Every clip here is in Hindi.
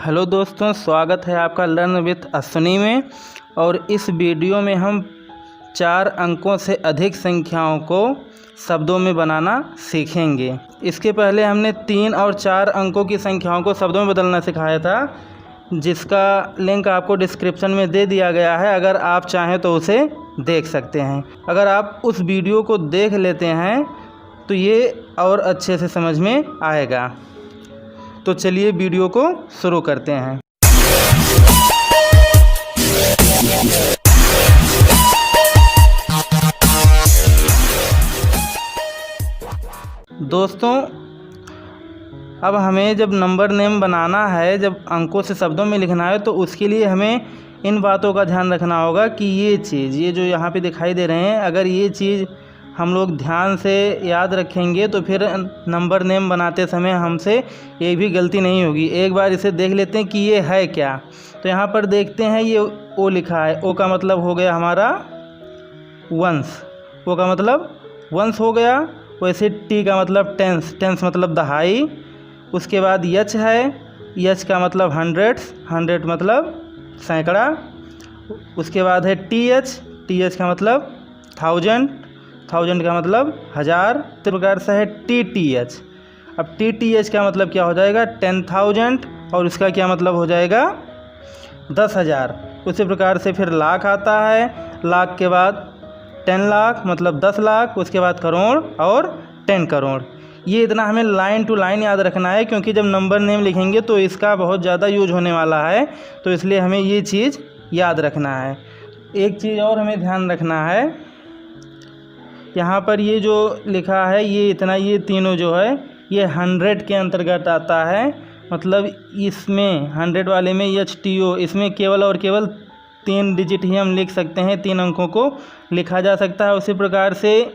हेलो दोस्तों, स्वागत है आपका लर्न विथ अश्विनी में। और इस वीडियो में हम 4 अंकों से अधिक संख्याओं को शब्दों में बनाना सीखेंगे। इसके पहले हमने 3 और 4 अंकों की संख्याओं को शब्दों में बदलना सिखाया था, जिसका लिंक आपको डिस्क्रिप्शन में दे दिया गया है। अगर आप चाहें तो उसे देख सकते हैं। अगर आप उस वीडियो को देख लेते हैं तो ये और अच्छे से समझ में आएगा। तो चलिए वीडियो को शुरू करते हैं। दोस्तों, अब हमें जब नंबर नेम बनाना है, जब अंकों से शब्दों में लिखना है, तो उसके लिए हमें इन बातों का ध्यान रखना होगा कि ये जो यहाँ पे दिखाई दे रहे हैं, अगर ये चीज़ हम लोग ध्यान से याद रखेंगे तो फिर नंबर नेम बनाते समय हमसे ये भी गलती नहीं होगी। एक बार इसे देख लेते हैं कि ये है क्या। तो यहाँ पर देखते हैं, ये ओ लिखा है। ओ का मतलब हो गया हमारा वंश, ओ का मतलब वंश हो गया। वैसे टी का मतलब टेंस, टेंस मतलब दहाई। उसके बाद यच है, यच का मतलब हंड्रेड्स, हंड्रेड मतलब सैकड़ा। उसके बाद है टी एच का मतलब थाउजेंड, थाउजेंड का मतलब हज़ार। इस प्रकार से है टी एच। अब टी एच का मतलब क्या हो जाएगा? 10,000। और इसका क्या मतलब हो जाएगा? 10,000। उसी प्रकार से फिर लाख आता है। लाख के बाद 10 लाख मतलब 10 लाख। उसके बाद करोड़ और 10 करोड़। ये इतना हमें लाइन टू लाइन याद रखना है, क्योंकि जब नंबर नेम लिखेंगे तो इसका बहुत ज़्यादा यूज होने वाला है। तो इसलिए हमें ये चीज़ याद रखना है। एक चीज़ और हमें ध्यान रखना है, यहाँ पर ये जो लिखा है, ये इतना, ये तीनों जो है ये 100 के अंतर्गत आता है। मतलब इसमें 100 वाले में HTO, इसमें केवल और केवल 3 डिजिट ही हम लिख सकते हैं, 3 अंकों को लिखा जा सकता है। उसी प्रकार से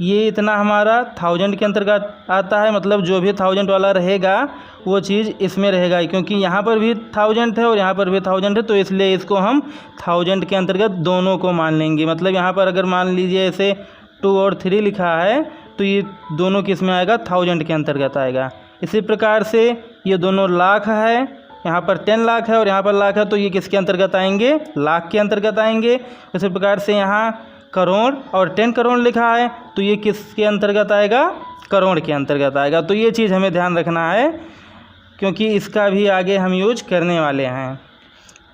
ये इतना हमारा 1000 के अंतर्गत आता है। मतलब जो भी 1000 वाला रहेगा वो चीज़ इसमें रहेगा, क्योंकि यहाँ पर भी 1000 है और यहाँ पर भी 1000 है, तो इसलिए इसको हम 1000 के अंतर्गत दोनों को मान लेंगे। मतलब यहाँ पर अगर मान लीजिए ऐसे 2 और 3 लिखा है, तो ये दोनों किस में आएगा? 1000 के अंतर्गत आएगा। इसी प्रकार से ये दोनों लाख है, यहाँ पर 10 लाख है और यहाँ पर लाख है, तो ये किसके अंतर्गत आएंगे? लाख के अंतर्गत आएंगे। इसी प्रकार से यहाँ करोड़ और 10 करोड़ लिखा है, तो ये किसके अंतर्गत आएगा? करोड़ के अंतर्गत आएगा। तो ये चीज़ हमें ध्यान रखना है, क्योंकि इसका भी आगे हम यूज करने वाले हैं।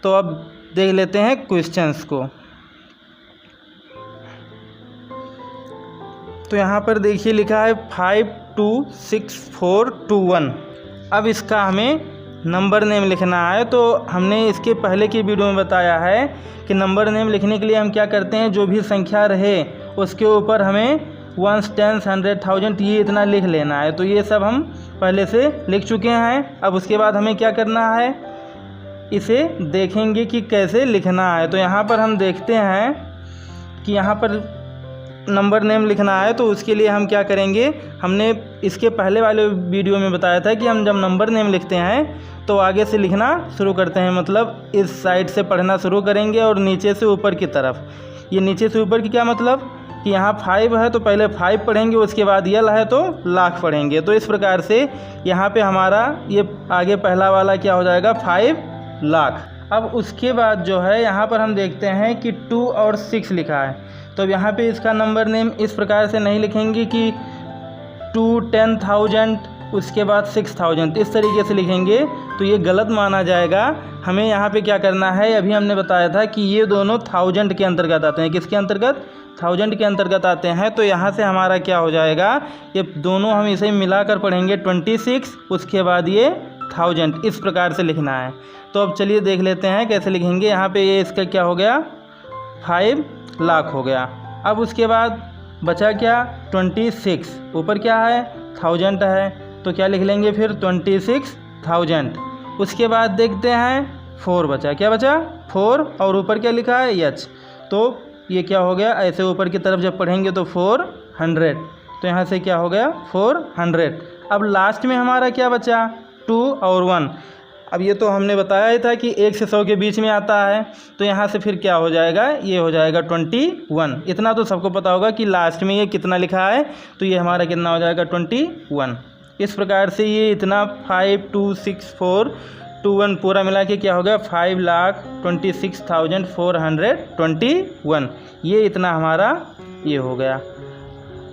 तो अब देख लेते हैं क्वेश्चंस को। तो यहाँ पर देखिए लिखा है 526421। अब इसका हमें नंबर नेम लिखना है। तो हमने इसके पहले की वीडियो में बताया है कि नंबर नेम लिखने के लिए हम क्या करते हैं, जो भी संख्या रहे उसके ऊपर हमें 1, 10, 100, 1000 ये इतना लिख लेना है। तो ये सब हम पहले से लिख चुके हैं। अब उसके बाद हमें क्या करना है, इसे देखेंगे कि कैसे लिखना है। तो यहाँ पर हम देखते हैं कि यहाँ पर नंबर नेम लिखना है। तो उसके लिए हम क्या करेंगे, हमने इसके पहले वाले वीडियो में बताया था कि हम जब नंबर नेम लिखते हैं तो आगे से लिखना शुरू करते हैं। मतलब इस साइड से पढ़ना शुरू करेंगे और नीचे से ऊपर की तरफ। ये नीचे से ऊपर की क्या मतलब कि यहाँ 5 है तो पहले 5 पढ़ेंगे, उसके बाद यल है तो लाख पढ़ेंगे। तो इस प्रकार से यहाँ पे हमारा ये आगे पहला वाला क्या हो जाएगा? 5 लाख। अब उसके बाद जो है यहाँ पर हम देखते हैं कि 2 और 6 लिखा है। तो अब यहाँ पे इसका नंबर नेम इस प्रकार से नहीं लिखेंगे कि 2, 10,000 उसके बाद 6,000, इस तरीके से लिखेंगे तो ये गलत माना जाएगा। हमें यहाँ पे क्या करना है, अभी हमने बताया था कि ये दोनों 1000 के अंतर्गत आते हैं। किसके अंतर्गत? 1000 के अंतर्गत आते हैं। तो यहाँ से हमारा क्या हो जाएगा, ये दोनों हम इसे मिलाकर पढ़ेंगे 26, उसके बाद ये 1000, इस प्रकार से लिखना है। तो अब चलिए देख लेते हैं कैसे लिखेंगे। यहाँ पे ये इसका क्या हो गया? 5 लाख हो गया। अब उसके बाद बचा क्या? 26, ऊपर क्या है? 1000 है, तो क्या लिख लेंगे फिर? 26,000। उसके बाद देखते हैं 4 बचा। क्या बचा? 4 और ऊपर क्या लिखा है? एच। तो ये क्या हो गया? ऐसे ऊपर की तरफ जब पढ़ेंगे तो 400। तो यहाँ से क्या हो गया? 400। अब लास्ट में हमारा क्या बचा? 2 और 1। अब ये तो हमने बताया ही था कि 1 से 100 के बीच में आता है। तो यहाँ से फिर क्या हो जाएगा? ये हो जाएगा 21। इतना तो सबको पता होगा कि लास्ट में ये कितना लिखा है, तो ये हमारा कितना हो जाएगा? 21। इस प्रकार से ये इतना 5264 21 पूरा मिला के क्या हो गया 5,26,421। ये इतना हमारा ये हो गया।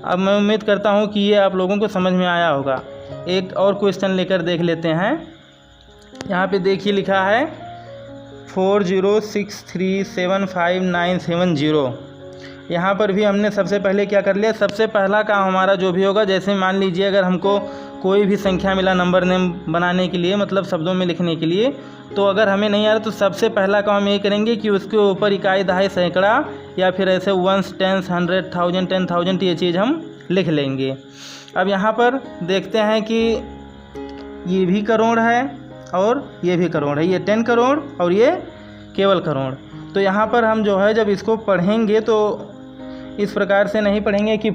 अब मैं उम्मीद करता हूँ कि ये आप लोगों को समझ में आया होगा। एक और क्वेश्चन लेकर देख लेते हैं। यहाँ पे देखिए लिखा है 4063759770। यहाँ पर भी हमने सबसे पहले क्या कर लिया, सबसे पहला काम हमारा जो भी होगा, जैसे मान लीजिए अगर हमको कोई भी संख्या मिला नंबर नेम बनाने के लिए, मतलब शब्दों में लिखने के लिए, तो अगर हमें नहीं आ रहा तो सबसे पहला काम ये करेंगे कि उसके ऊपर इकाई, दहाई, सैकड़ा या फिर ऐसे वंस, टेंस, 100, 1000, 10,000 ये चीज़ हम लिख लेंगे। अब यहाँ पर देखते हैं कि ये भी करोड़ है और ये भी करोड़ है, ये 10 करोड़ और ये केवल करोड़। तो यहाँ पर हम जो है जब इसको पढ़ेंगे तो इस प्रकार से नहीं पढ़ेंगे कि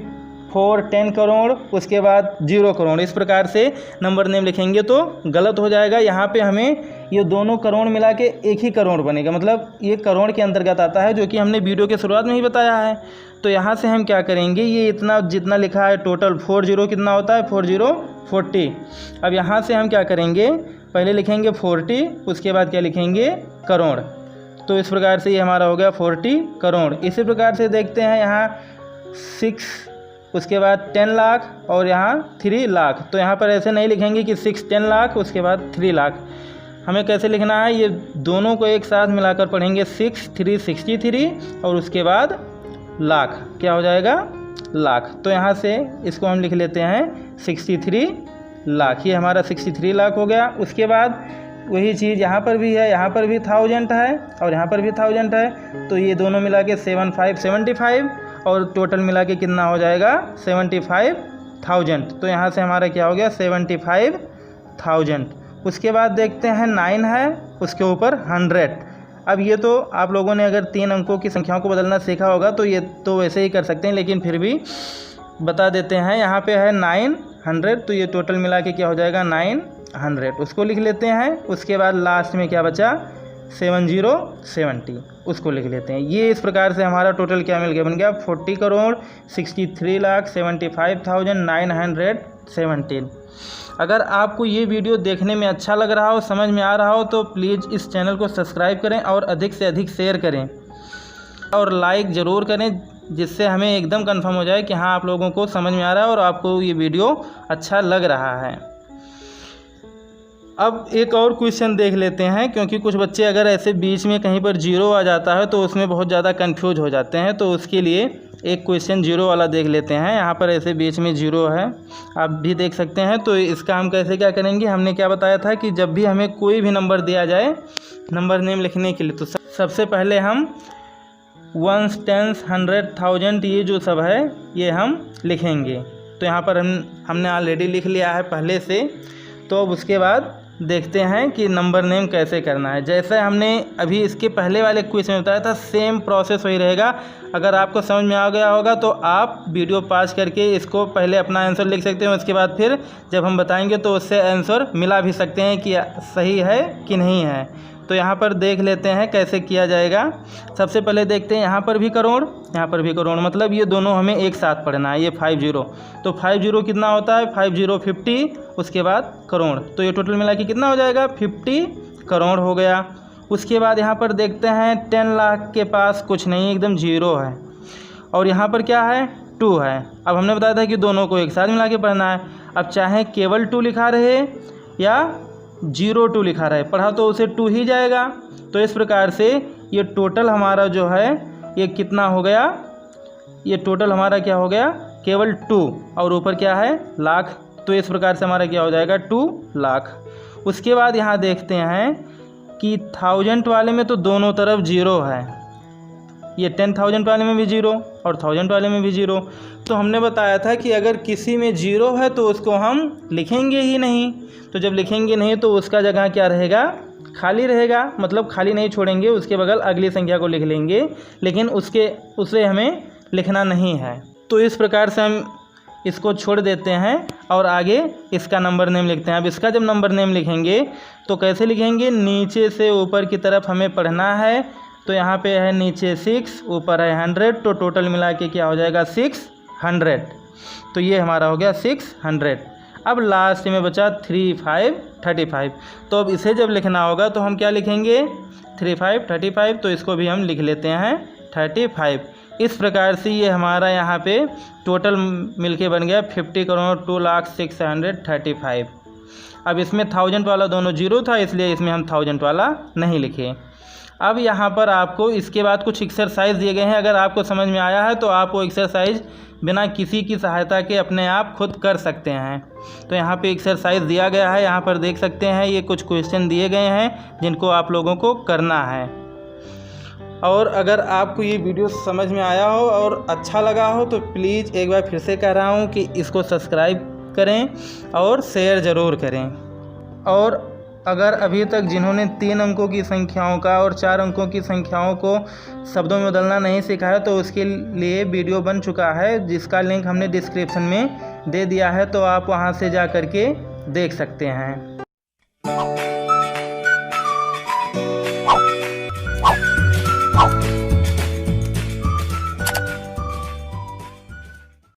4 10 करोड़ उसके बाद 0 करोड़, इस प्रकार से नंबर नेम लिखेंगे तो गलत हो जाएगा। यहाँ पे हमें ये दोनों करोड़ मिला के एक ही करोड़ बनेगा, मतलब ये करोड़ के अंतर्गत आता है, जो कि हमने वीडियो के शुरुआत में ही बताया है। तो यहाँ से हम क्या करेंगे, ये इतना जितना लिखा है टोटल 40 कितना होता है 40 40। अब यहाँ से हम क्या करेंगे, पहले लिखेंगे 40, उसके बाद क्या लिखेंगे करोड़। तो इस प्रकार से ये हमारा हो गया 40 करोड़। इसी प्रकार से देखते हैं यहाँ 6, उसके बाद 10 लाख और यहाँ 3 लाख। तो यहाँ पर ऐसे नहीं लिखेंगे कि 6 10 लाख उसके बाद 3 लाख। हमें कैसे लिखना है, ये दोनों को एक साथ मिलाकर पढ़ेंगे 6 3 63 और उसके बाद लाख, क्या हो जाएगा लाख। तो यहाँ से इसको हम लिख लेते हैं 63 लाख। ये हमारा 63 लाख हो गया। उसके बाद वही चीज़ यहाँ पर भी है, यहाँ पर भी 1000 है और यहाँ पर भी 1000 है। तो ये दोनों मिला के 75 और टोटल मिला के कितना हो जाएगा 75,000। तो यहाँ से हमारा क्या हो गया 75,000। उसके बाद देखते हैं 9 है, उसके ऊपर 100। अब ये तो आप लोगों ने अगर 3 अंकों की संख्याओं को बदलना सीखा होगा तो ये तो वैसे ही कर सकते हैं, लेकिन फिर भी बता देते हैं। यहाँ पे है 900, तो ये टोटल मिला के क्या हो जाएगा 900, उसको लिख लेते हैं। उसके बाद लास्ट में क्या बचा 7070, उसको लिख लेते हैं। ये इस प्रकार से हमारा टोटल क्या मिल गया, बन गया 40 करोड़ 63,75,917। अगर आपको ये वीडियो देखने में अच्छा लग रहा हो, समझ में आ रहा हो, तो प्लीज़ इस चैनल को सब्सक्राइब करें और अधिक से अधिक शेयर करें और लाइक ज़रूर करें, जिससे हमें एकदम कंफर्म हो जाए कि हाँ आप लोगों को समझ में आ रहा है और आपको ये वीडियो अच्छा लग रहा है। अब एक और क्वेश्चन देख लेते हैं, क्योंकि कुछ बच्चे अगर ऐसे बीच में कहीं पर 0 आ जाता है तो उसमें बहुत ज़्यादा कंफ्यूज हो जाते हैं। तो उसके लिए एक क्वेश्चन 0 वाला देख लेते हैं। यहाँ पर ऐसे बीच में 0 है, आप भी देख सकते हैं। तो इसका हम कैसे क्या करेंगे, हमने क्या बताया था कि जब भी हमें कोई भी नंबर दिया जाए नंबर नेम लिखने के लिए, तो सबसे पहले हम 1 10 100 1000 ये जो सब है ये हम लिखेंगे। तो यहाँ पर हमने ऑलरेडी लिख लिया है पहले से। तो अब उसके बाद देखते हैं कि नंबर नेम कैसे करना है। जैसे हमने अभी इसके पहले वाले क्वेश्चन में बताया था, सेम प्रोसेस वही रहेगा। अगर आपको समझ में आ गया होगा तो आप वीडियो पॉज करके इसको पहले अपना आंसर लिख सकते हैं। उसके बाद फिर जब हम बताएंगे तो उससे आंसर मिला भी सकते हैं कि सही है कि नहीं है। तो यहाँ पर देख लेते हैं कैसे किया जाएगा। सबसे पहले देखते हैं यहाँ पर भी करोड़, यहाँ पर भी करोड़, मतलब ये दोनों हमें एक साथ पढ़ना है। ये 50, तो 50 कितना होता है 50 50, उसके बाद करोड़। तो ये टोटल मिला के कितना हो जाएगा 50 करोड़ हो गया। उसके बाद यहाँ पर देखते हैं 10 लाख के पास कुछ नहीं, एकदम 0 है। और यहाँ पर क्या है 2 है। अब हमने बताया था कि दोनों को एक साथ मिला के पढ़ना है। अब चाहे केवल 2 लिखा रहे या 02 लिखा रहे, पढ़ा तो उसे 2 ही जाएगा। तो इस प्रकार से ये टोटल हमारा जो है ये कितना हो गया, ये टोटल हमारा क्या हो गया केवल 2 और ऊपर क्या है लाख। तो इस प्रकार से हमारा क्या हो जाएगा 2 लाख। उसके बाद यहाँ देखते हैं कि 1000 वाले में तो दोनों तरफ 0 है, ये 10,000 वाले में भी 0 और 1000 वाले में भी 0। तो हमने बताया था कि अगर किसी में 0 है तो उसको हम लिखेंगे ही नहीं। तो जब लिखेंगे नहीं तो उसका जगह क्या रहेगा खाली रहेगा, मतलब खाली नहीं छोड़ेंगे, उसके बगल अगली संख्या को लिख लेंगे, लेकिन उसे हमें लिखना नहीं है। तो इस प्रकार से हम इसको छोड़ देते हैं और आगे इसका नंबर नेम लिखते हैं। अब इसका जब नंबर नेम लिखेंगे तो कैसे लिखेंगे, नीचे से ऊपर की तरफ हमें पढ़ना है। तो यहाँ पे है नीचे 6, ऊपर है 100, तो टोटल मिला के क्या हो जाएगा 600। तो ये हमारा हो गया 600। अब लास्ट में बचा 3 5 35। तो अब इसे जब लिखना होगा तो हम क्या लिखेंगे 3 5 35, तो इसको भी हम लिख लेते हैं 35। इस प्रकार से ये हमारा यहाँ पे टोटल मिलके बन गया 50,02,06,35। अब इसमें 1000 वाला दोनों जीरो था, इसलिए इसमें हम 1000 वाला नहीं लिखे। अब यहाँ पर आपको इसके बाद कुछ एक्सरसाइज दिए गए हैं। अगर आपको समझ में आया है तो आप वो एक्सरसाइज बिना किसी की सहायता के अपने आप खुद कर सकते हैं। तो यहाँ पे एक्सरसाइज दिया गया है, यहाँ पर देख सकते हैं ये कुछ क्वेश्चन दिए गए हैं जिनको आप लोगों को करना है। और अगर आपको ये वीडियो समझ में आया हो और अच्छा लगा हो तो प्लीज़ एक बार फिर से कह रहा हूँ कि इसको सब्सक्राइब करें और शेयर ज़रूर करें। और अगर अभी तक जिन्होंने 3 अंकों की संख्याओं का और 4 अंकों की संख्याओं को शब्दों में बदलना नहीं सीखा है तो उसके लिए वीडियो बन चुका है, जिसका लिंक हमने डिस्क्रिप्शन में दे दिया है, तो आप वहां से जा कर के देख सकते हैं।